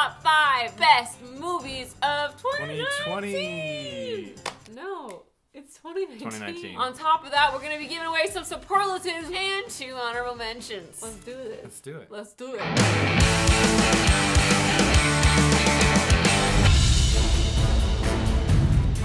top 5 best movies of 2020. No, it's 2019. 2019. On top of that, we're going to be giving away some superlatives and 2 honorable mentions. Let's do this. Let's do it. Let's do it.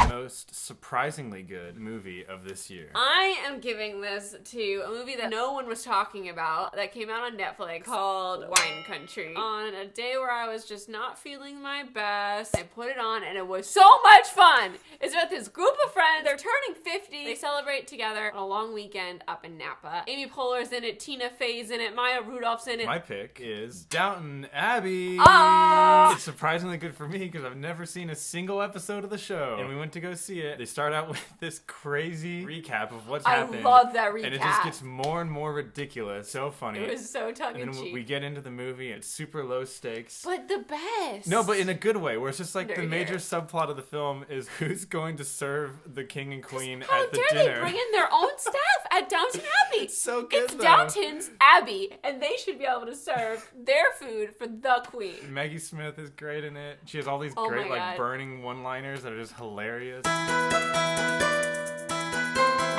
Most surprisingly good movie of this year. I am giving this to a movie that no one was talking about that came out on Netflix called Wine Country. On a day where I was just not feeling my best, I put it on and it was so much fun. It's about this group of friends. They're turning 50. They celebrate together on a long weekend up in Napa. Amy Poehler's in it, Tina Fey's in it, Maya Rudolph's in it. My pick is Downton Abbey. Oh! It's surprisingly good for me because I've never seen a single episode of the show. And we went to go see it. They start out with this crazy recap of what's happened. I love that recap. And it just gets more and more ridiculous. So funny. It was so tongue-in-cheek. And then we get into the movie. It's super low stakes. But the best. No, but in a good way, where it's just like the major Here. subplot of the film is who's going to serve the king and queen How at the dare dinner. they bring in their own staff at Downton Abbey? It's so good, It's though. Downton's Abbey, and they should be able to serve their food for the queen. Maggie Smith is great in it. She has all these Oh great my like God. burning one-liners that are just hilarious.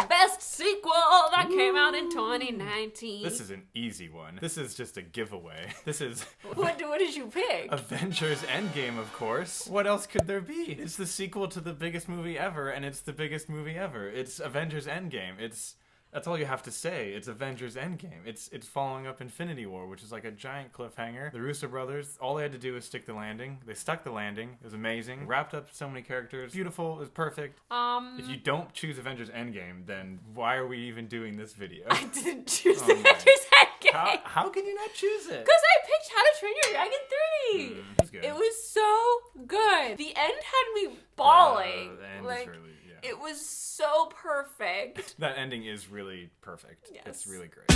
Best sequel that came out in 2019. This is an easy one. This is just a giveaway. This is What did you pick? Avengers Endgame, of course. What else could there be? It's the sequel to the biggest movie ever, and it's the biggest movie ever. It's Avengers Endgame. That's all you have to say. It's Avengers Endgame. It's following up Infinity War, which is like a giant cliffhanger. The Russo brothers, all they had to do was stick the landing. They stuck the landing. It was amazing. Wrapped up so many characters. Beautiful. It was perfect. If you don't choose Avengers Endgame, then why are we even doing this video? I didn't choose Oh Avengers Endgame. How can you not choose it? Because I picked How to Train Your Dragon 3. It was good. It was so good. The end had me bawling. The end like, is really, yeah. it was so perfect. That ending is really perfect. Yes. It's really great.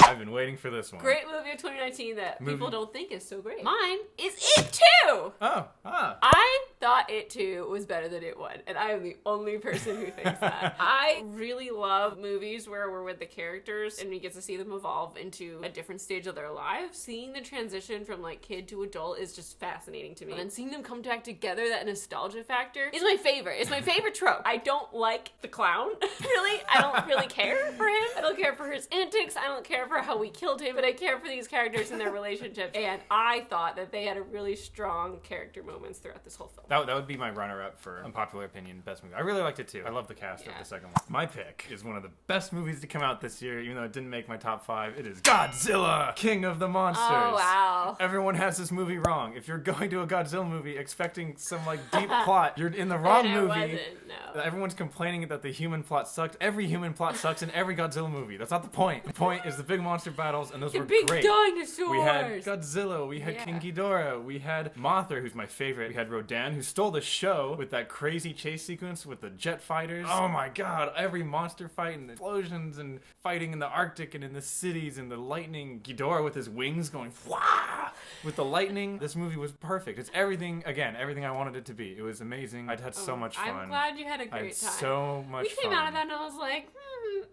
I've been waiting for this one. Great movie of 2019 that people don't think is so great. Mine is It 2! I thought It 2 was better than It 1, and I am the only person who thinks that. I really love movies where we're with the characters and we get to see them evolve into a different stage of their lives. Seeing the transition from like kid to adult is just fascinating to me. And seeing them come back together, that nostalgia factor, is my favorite. It's my favorite trope. I don't like the clown, really. I don't really care for him. I don't care for his antics. I don't care for how we killed him, but I care for these characters and their relationships. And I thought that they had a really strong character moments throughout this whole film. That would be my runner-up for unpopular opinion best movie. I really liked it too. I love the cast of the second one. My pick is one of the best movies to come out this year, even though it didn't make my top 5. It is Godzilla, King of the Monsters. Oh, wow. Everyone has this movie wrong. If you're going to a Godzilla movie expecting some like deep plot, you're in the wrong And I movie. wasn't, no. Everyone's complaining that the human plot sucked. Every human plot sucks in every Godzilla movie. That's not the point. The point is the big monster battles, and those were Big great. dinosaurs. We had Godzilla, we had King Ghidorah, we had Mothra, who's my favorite, we had Rodan, who stole the show with that crazy chase sequence with the jet fighters. Oh my god, every monster fight and the explosions and fighting in the Arctic and in the cities and the lightning. Ghidorah with his wings going wah with the lightning. This movie was perfect. It's everything I wanted it to be. It was amazing. I'd had so much fun. I'm glad you had a I great had time. so much We came fun. out of that and I was like,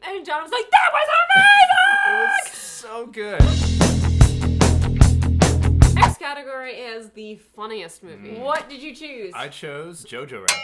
and John was like, that was amazing! It was so good. Next category is the funniest movie. What did you choose? I chose Jojo Rabbit.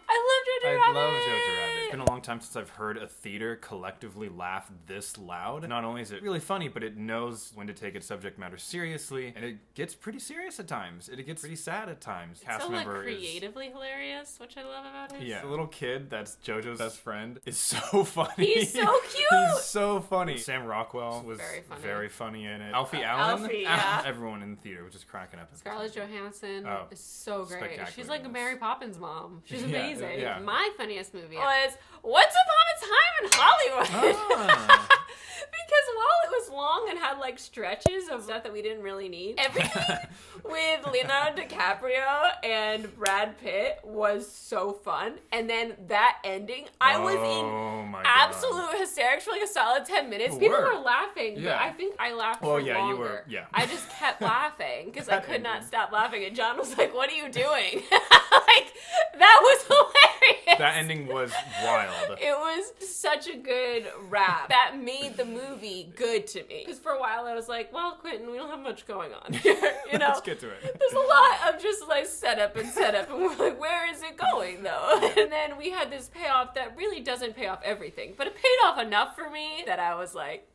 I love Jojo Rabbit. I love Jojo Rabbit. It's been a long time since I've heard a theater collectively laugh this loud. Not only is it really funny, but it knows when to take its subject matter seriously, and it gets pretty serious at times. It gets pretty sad at times. It's so like creatively hilarious, which I love about it. Yeah, the little kid that's Jojo's best friend is so funny. He's so cute. He's so funny. Sam Rockwell was very funny in it. Alfie Allen. Alfie, yeah. Everyone in the theater was just cracking up. Scarlett Johansson is so great. Spectacular She's like a in Mary Poppins mom. She's Yeah, amazing. yeah. My funniest movie was Once Upon a Time in Hollywood. Because while it was long and had like stretches of stuff that we didn't really need, everything with Leonardo DiCaprio and Brad Pitt was so fun. And then that ending, I was in absolute hysterics for like a solid 10 minutes. People were laughing, but I think I laughed for longer. You were, I just kept laughing because I could not stop laughing. And John was like, what are you doing? Like, that was hilarious. That ending was wild. It was such a good wrap that made the movie be good to me. Because for a while I was like, well, Quentin, we don't have much going on here, you know? Let's get to it. There's a lot of just like setup, and we're like, where is it going though? And then we had this payoff that really doesn't pay off everything, but it paid off enough for me that I was like,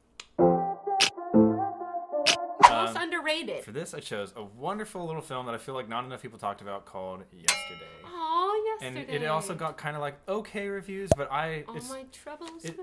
most underrated. For this, I chose a wonderful little film that I feel like not enough people talked about called Yesterday. Oh, Yesterday. And it also got kind of like okay reviews, but my troubles went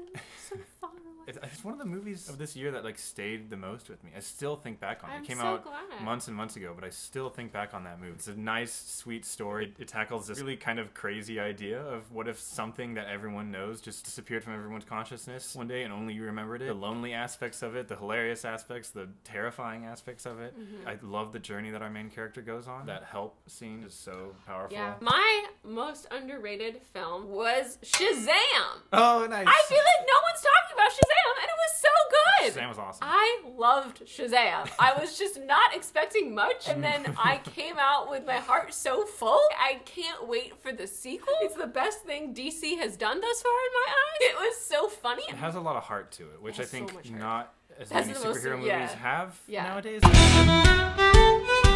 so far away. It's one of the movies of this year that like stayed the most with me. I still think back on it. It came so out glad. months and months ago, but I still think back on that movie. It's a nice, sweet story. It tackles this really kind of crazy idea of what if something that everyone knows just disappeared from everyone's consciousness one day and only you remembered it. The lonely aspects of it, the hilarious aspects, the terrifying aspects of it. I love the journey that our main character goes on. That help scene is so powerful. Yeah. My most underrated film was Shazam. Oh, nice. I feel like no one's talking about Shazam, and it was so good. Shazam was awesome. I loved Shazam. I was just not expecting much, and then I came out with my heart so full. I can't wait for the sequel. It's the best thing DC has done thus far in my eyes. It was so funny. It has a lot of heart to it, which I think not as That's many the most- superhero movies have nowadays.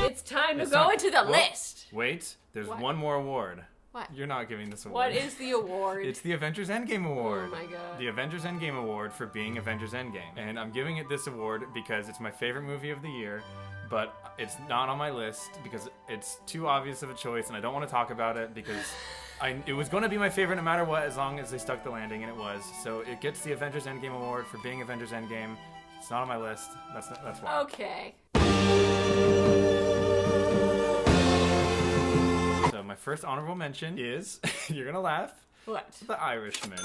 It's time to go into the list. Wait, there's What? one more award. What? You're not giving this award. What is the award? It's the Avengers Endgame Award. Oh my god. The Avengers Endgame Award for being Avengers Endgame. And I'm giving it this award because it's my favorite movie of the year, but it's not on my list because it's too obvious of a choice and I don't want to talk about it because it was going to be my favorite no matter what as long as they stuck the landing, and it was. So it gets the Avengers Endgame Award for being Avengers Endgame. It's not on my list. That's why. Okay. So my first honorable mention is, you're going to laugh, What? The Irishman.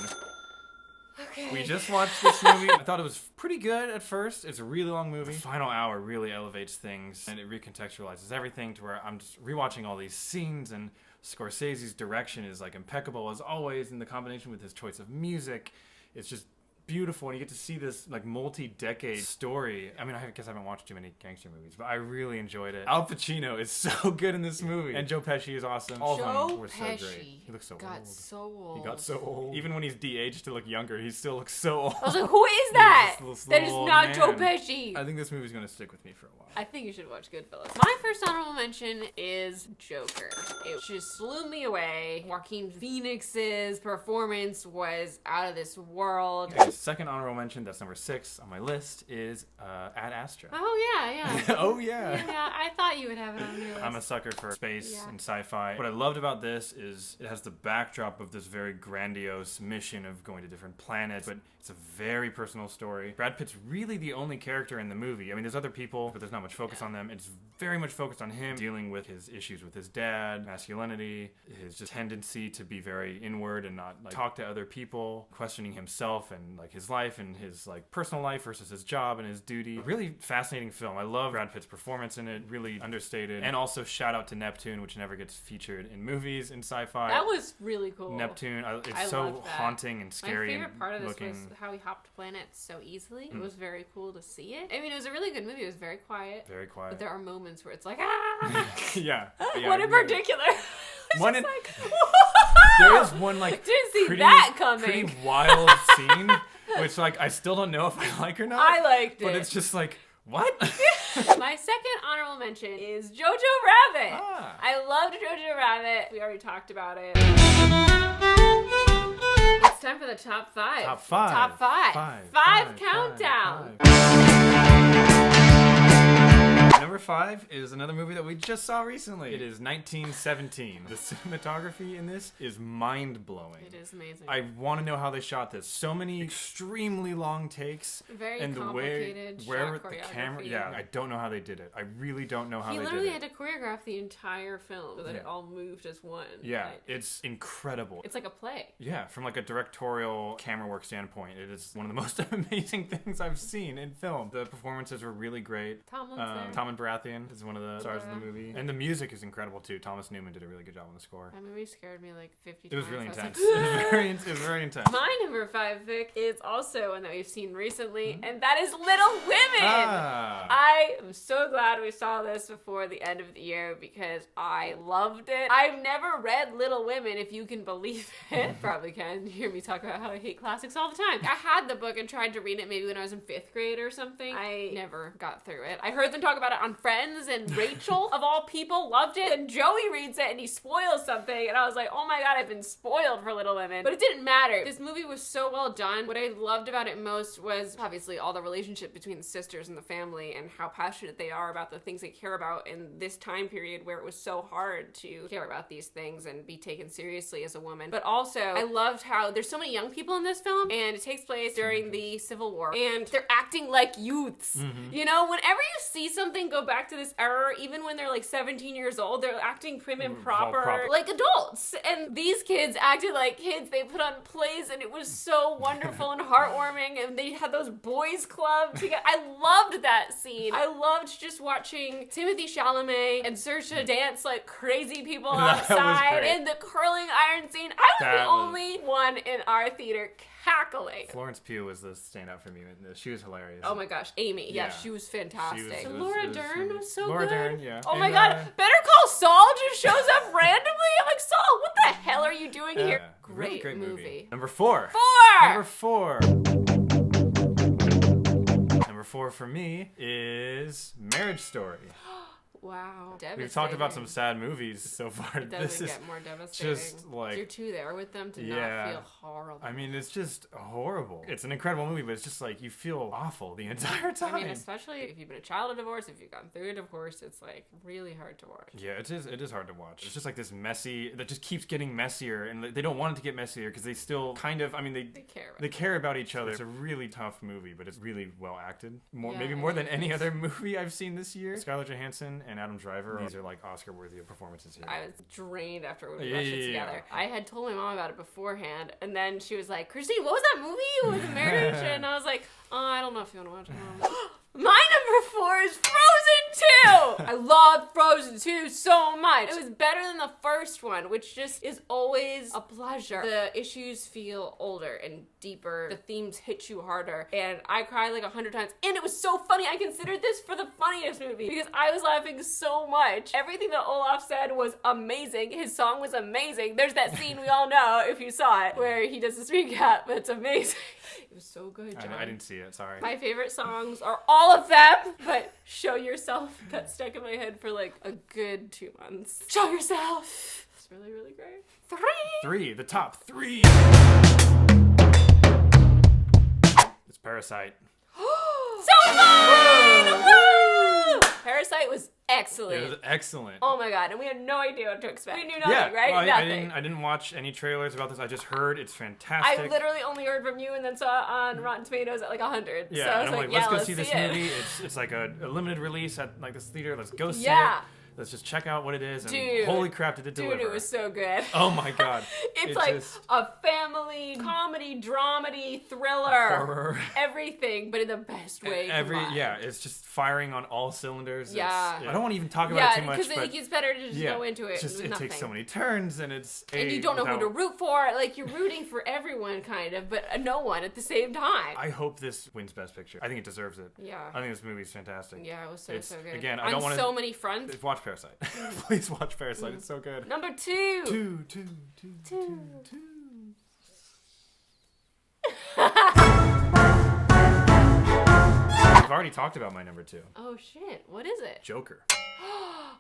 Okay. We just watched this movie. I thought it was pretty good at first. It's a really long movie. The final hour really elevates things and it recontextualizes everything to where I'm just rewatching all these scenes, and Scorsese's direction is like impeccable as always, and the combination with his choice of music, it's just beautiful, and you get to see this like multi-decade story. I mean, I guess I haven't watched too many gangster movies, but I really enjoyed it. Al Pacino is so good in this movie, and Joe Pesci is awesome. All of them were so great. He looks so old. He got so old. Even when he's de-aged to look younger, he still looks so old. I was like, who is that? That is not Joe man. Pesci. I think this movie's gonna stick with me for a while. I think you should watch Goodfellas. My first honorable mention is Joker. It just blew me away. Joaquin Phoenix's performance was out of this world. Okay, second honorable mention, that's number 6 on my list, is Ad Astra. Oh yeah. Oh yeah. Yeah, I thought you would have it on your list. I'm a sucker for space and sci-fi. What I loved about this is it has the backdrop of this very grandiose mission of going to different planets, but it's a very personal story. Brad Pitt's really the only character in the movie. I mean, there's other people, but there's not much focus on them. It's very much focused on him dealing with his issues with his dad, masculinity, his just tendency to be very inward and not like talk to other people, questioning himself and like his life and his like personal life versus his job and his duty. Really fascinating film. I love Brad Pitt's performance in it, really understated. And also shout out to Neptune, which never gets featured in movies in sci-fi. That was really cool. Neptune, it's so haunting and scary. My favorite part of this looking. was how he hopped planets so easily. It was very cool to see it. I mean, it was a really good movie. It was very quiet. Very quiet. But there are moments where it's like, ah! yeah. One in particular. One in, like, there is one like didn't see pretty, that coming. Pretty wild scene, which like I still don't know if I like or not. I liked it. But it's just like, what? My second honorable mention is Jojo Rabbit. Ah. I loved Jojo Rabbit. We already talked about it. It's time for the top 5. Top 5. Top 5. 5 countdown. 5. Number 5 is another movie that we just saw recently. It is 1917. The cinematography in this is mind-blowing. It is amazing. I want to know how they shot this. So many extremely long takes. Very and complicated the way, where shot the choreography. camera, yeah, I don't know how they did it. I really don't know how they did it. He literally had to choreograph the entire film so that it all moved as one. Yeah, like, it's incredible. It's like a play. Yeah, from like a directorial camera work standpoint, it is one of the most amazing things I've seen in film. The performances were really great. Tom Common Baratheon is one of the stars of the movie. And the music is incredible too. Thomas Newman did a really good job on the score. That movie scared me like 50 times. It was really intense. It was very intense. My number 5 pick is also one that we've seen recently, and that is Little Women. I am so glad we saw this before the end of the year because I loved it. I've never read Little Women, if you can believe it. Probably can. You hear me talk about how I hate classics all the time. I had the book and tried to read it maybe when I was in 5th grade or something. I never got through it. I heard them talk about it on Friends, and Rachel, of all people, loved it. And Joey reads it and he spoils something, and I was like, oh my god, I've been spoiled for Little Women. But it didn't matter. This movie was so well done. What I loved about it most was obviously all the relationship between the sisters and the family and how passionate they are about the things they care about in this time period where it was so hard to care about these things and be taken seriously as a woman. But also, I loved how there's so many young people in this film, and it takes place during the Civil War, and they're acting like youths. You know, whenever you see something go back to this era, even when they're like 17 years old, they're acting prim and proper, like adults. And these kids acted like kids. They put on plays, and it was so wonderful and heartwarming, and they had those boys club together. I loved that scene. I loved just watching Timothy Chalamet and Saoirse dance like crazy people outside, and the curling iron scene. I was the only one in our theater cackling. Florence Pugh was the standout for me. She was hilarious. Oh my gosh, Amy. Yeah, she was fantastic. Laura Dern was so Laura good. Dern, yeah. Oh my god, Better Call Saul just shows up randomly. I'm like, Saul, what the hell are you doing here? Great movie. Number 4. Number 4. Number 4 for me is Marriage Story. Wow. Devastating. We've talked about some sad movies so far. It doesn't get more devastating. Just like you're too there with them to not feel horrible. I mean, it's just horrible. It's an incredible movie, but it's just like you feel awful the entire time. I mean, especially if you've been a child of divorce, if you've gone through a divorce, it's like really hard to watch. Yeah, it is hard to watch. It's just like this messy, that just keeps getting messier, and they don't want it to get messier because they still kind of, I mean, they care about each other. It's a really tough movie, but it's really well acted. Maybe more than any other movie I've seen this year. Scarlett Johansson and Adam Driver, these are like Oscar-worthy performances here. I was drained after we watched it together. I had told my mom about it beforehand, and then she was like, Christine, what was that movie with the marriage? And I was like, oh, I don't know if you want to watch it, Mom. My number 4 is Frozen 2! I love Frozen 2 so much. It was better than the first one, which just is always a pleasure. The issues feel older and deeper. The themes hit you harder. And I cried like 100 times. And it was so funny. I considered this for the funniest movie because I was laughing so much. Everything that Olaf said was amazing. His song was amazing. There's that scene we all know, if you saw it, where he does this recap, but it's amazing. It was so good, John. I didn't see it, sorry. My favorite songs are all of them, but Show Yourself got stuck in my head for like a good 2 months. Show Yourself! It's really, really great. 3, the top 3. It's Parasite. So fun! Woo! Parasite was excellent. It was excellent. Oh my god, and we had no idea what to expect. We knew nothing, right? Well, nothing. I didn't watch any trailers about this. I just heard it's fantastic. I literally only heard from you and then saw it on Rotten Tomatoes at like 100. Yeah, so I was and I'm like, let's go see this movie. It's like a limited release at like this theater. Let's go see it. Let's just check out what it is. And holy crap, did it deliver. Dude, it was so good. Oh my god. It's like a family, comedy, dramedy, thriller. Horror. Everything, but in the best way. It's just firing on all cylinders. Yeah. I don't want to even talk about it too much. Yeah, because it gets better to just go into it. It takes so many turns, and and you don't know who to root for. Like, you're rooting for everyone, kind of, but no one at the same time. I hope this wins Best Picture. I think it deserves it. Yeah. I think this movie's fantastic. Yeah, it was so good. Again, I don't want to... so many fronts. Watch Parasite. Please watch Parasite. It's so good. Number 2. Two. I've already talked about my number 2. Oh shit! What is it? Joker.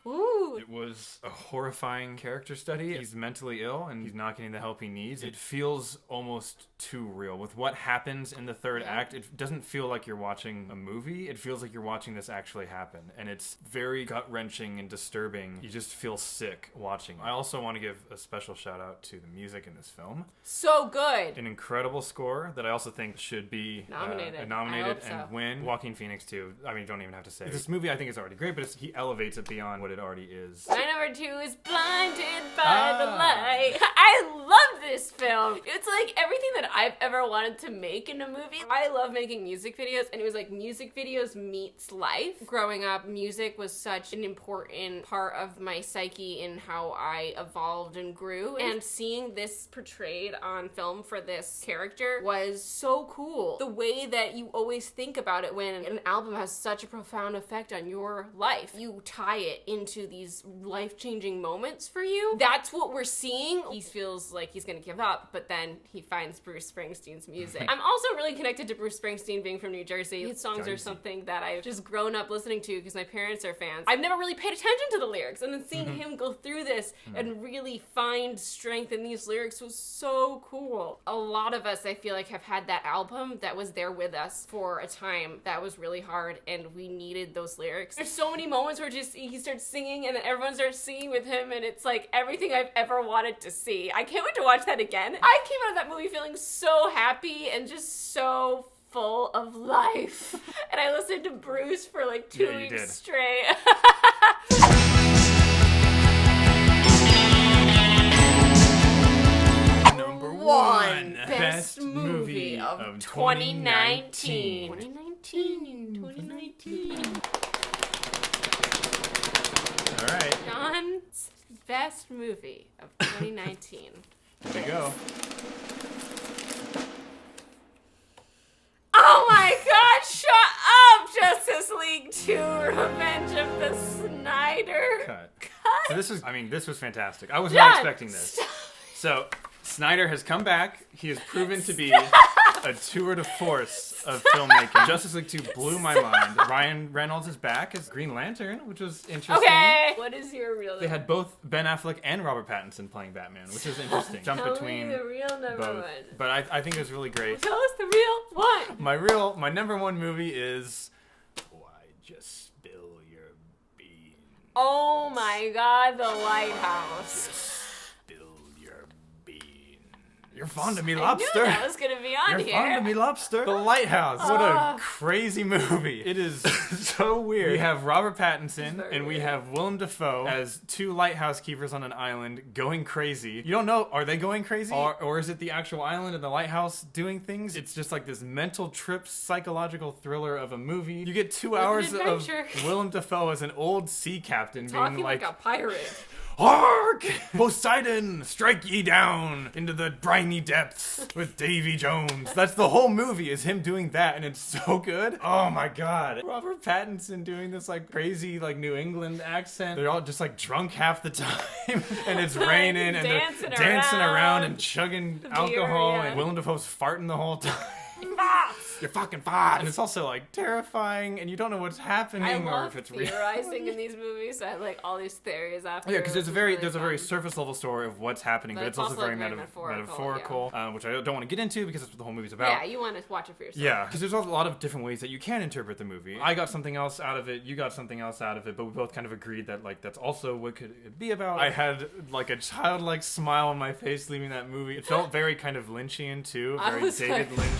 Ooh. It was a horrifying character study. He's mentally ill and he's not getting the help he needs. It feels almost too real. With what happens in the third act, it doesn't feel like you're watching a movie. It feels like you're watching this actually happen. And it's very gut-wrenching and disturbing. You just feel sick watching it. I also want to give a special shout out to the music in this film. So good. An incredible score that I also think should be nominated and win. Joaquin Phoenix too. I mean, you don't even have to say. This movie I think is already great, but he elevates it beyond what it it already is. My number 2 is Blinded by the Light. I love this film. It's like everything that I've ever wanted to make in a movie. I love making music videos, and it was like music videos meets life. Growing up, music was such an important part of my psyche in how I evolved and grew, and seeing this portrayed on film for this character was so cool. The way that you always think about it when an album has such a profound effect on your life. You tie it into these life-changing moments for you. That's what we're seeing. He feels like he's gonna give up, but then he finds Bruce Springsteen's music. I'm also really connected to Bruce Springsteen being from New Jersey. His songs are something that I've just grown up listening to because my parents are fans. I've never really paid attention to the lyrics, and then seeing him go through this and really find strength in these lyrics was so cool. A lot of us, I feel like, have had that album that was there with us for a time that was really hard, and we needed those lyrics. There's so many moments where just he starts singing and then everyone starts singing with him, and it's like everything I've ever wanted to see. I can't wait to watch that again. I came out of that movie feeling so happy and just so full of life. And I listened to Bruce for like 2 weeks straight. Number 1 best movie of 2019. 2019. All right. John's best movie of 2019. There you go. Oh my god, shut up! Justice League 2 Revenge of the Snyder. Cut. So this was fantastic. I was not expecting this. So, Snyder has come back. He has proven to be a tour de force of filmmaking. Justice League 2 blew my mind. Ryan Reynolds is back as Green Lantern, which was interesting. Okay. What is your real number? They had both Ben Affleck and Robert Pattinson playing Batman, which is interesting. Jump between me the real number both. 1. But I think it was really great. Tell us the real one. My number 1 movie is Why Just Spill Your Beans. Oh my god, The Lighthouse. You're fond of me, lobster. I knew that was gonna be on You're here. You're fond of me, lobster. The Lighthouse. What a crazy movie. It is so weird. We have Robert Pattinson and we have Willem Dafoe as 2 lighthouse keepers on an island going crazy. You don't know, are they going crazy? Or is it the actual island and the lighthouse doing things? It's just like this mental trip, psychological thriller of a movie. You get 2 hours of Willem Dafoe as an old sea captain talking like a pirate. Hark! Poseidon, strike ye down into the briny depths with Davy Jones. That's the whole movie, is him doing that, and it's so good. Oh my god. Robert Pattinson doing this like crazy like New England accent. They're all just like drunk half the time, and it's raining, and they're dancing around and chugging alcohol, and Willem Dafoe's farting the whole time. You're fucking fat. And it's also like terrifying, and you don't know what's happening or if it's real. Theorizing in these movies. I like all these theories after. Yeah, because there's a very surface level story of what's happening, but it's also very metaphorical, which I don't want to get into because that's what the whole movie's about. Yeah, you want to watch it for yourself. Yeah, because there's a lot of different ways that you can interpret the movie. I got something else out of it. You got something else out of it, but we both kind of agreed that like that's also what could it be about. I had like a childlike smile on my face leaving that movie. It felt very kind of Lynchian too, very David Lynch.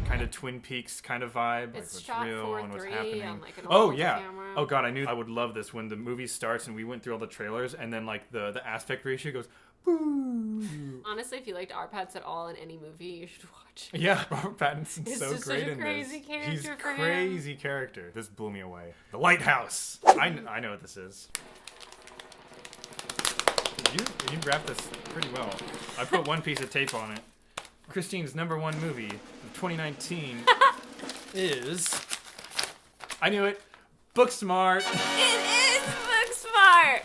Kind of Twin Peaks kind of vibe, it's like shot what's real and what's happening. On like an old yeah. camera. Oh god, I knew I would love this when the movie starts and we went through all the trailers and then like the aspect ratio goes boo. Honestly, if you liked R-Pads at all in any movie, you should watch. Yeah, Robert Pattinson's so great in this. He's a crazy character. This blew me away. The Lighthouse. I know what this is. You wrapped this pretty well. I put one piece of tape on it. Christine's number 1 movie of 2019 is, I knew it, Booksmart. It is Booksmart.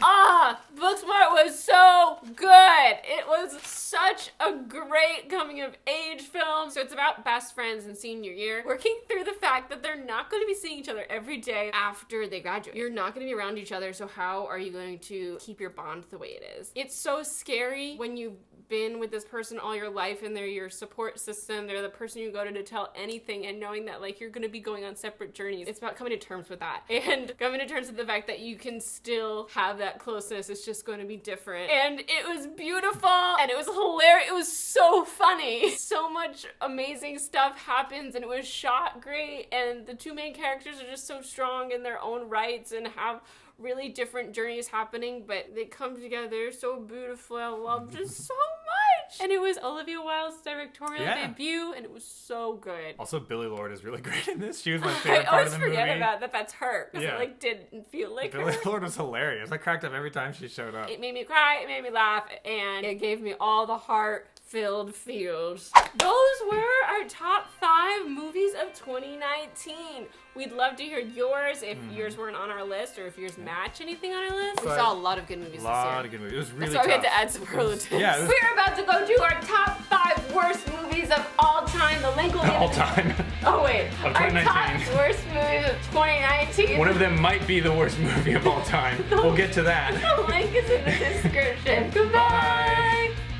Booksmart was so good. It was such a great coming of age film. So it's about best friends in senior year working through the fact that they're not going to be seeing each other every day after they graduate. You're not going to be around each other, so how are you going to keep your bond the way it is? It's so scary when you've been with this person all your life and they're your support system. They're the person you go to tell anything, and knowing that like you're going to be going on separate journeys. It's about coming to terms with that and coming to terms with the fact that you can still have that closeness. It's just going to be different. And it was beautiful and it was hilarious. It was so funny. So much amazing stuff happens and it was shot great, and the 2 main characters are just so strong in their own rights and have really different journeys happening, but they come together so beautifully. I loved it so much. And it was Olivia Wilde's directorial debut, and it was so good. Also, Billie Lourd is really great in this. She was my favorite part of the movie. I always forget about that. That's her. Because it like didn't feel like Billie her. Lourd was hilarious. I cracked up every time she showed up. It made me cry, it made me laugh, and it gave me all the heart-filled feels. Those were our top 5 movies of 2019. We'd love to hear yours if yours weren't on our list or if yours match anything on our list. We saw a lot of good movies this year. A lot of good movies. It was really That's why tough. we had to add superlatives. Yeah, We're about to go to our top 5 worst movies of all time. The link will be all time. Oh wait, of 2019. Our top worst movies of 2019. One of them might be the worst movie of all time. We'll get to that. The link is in the description. Goodbye.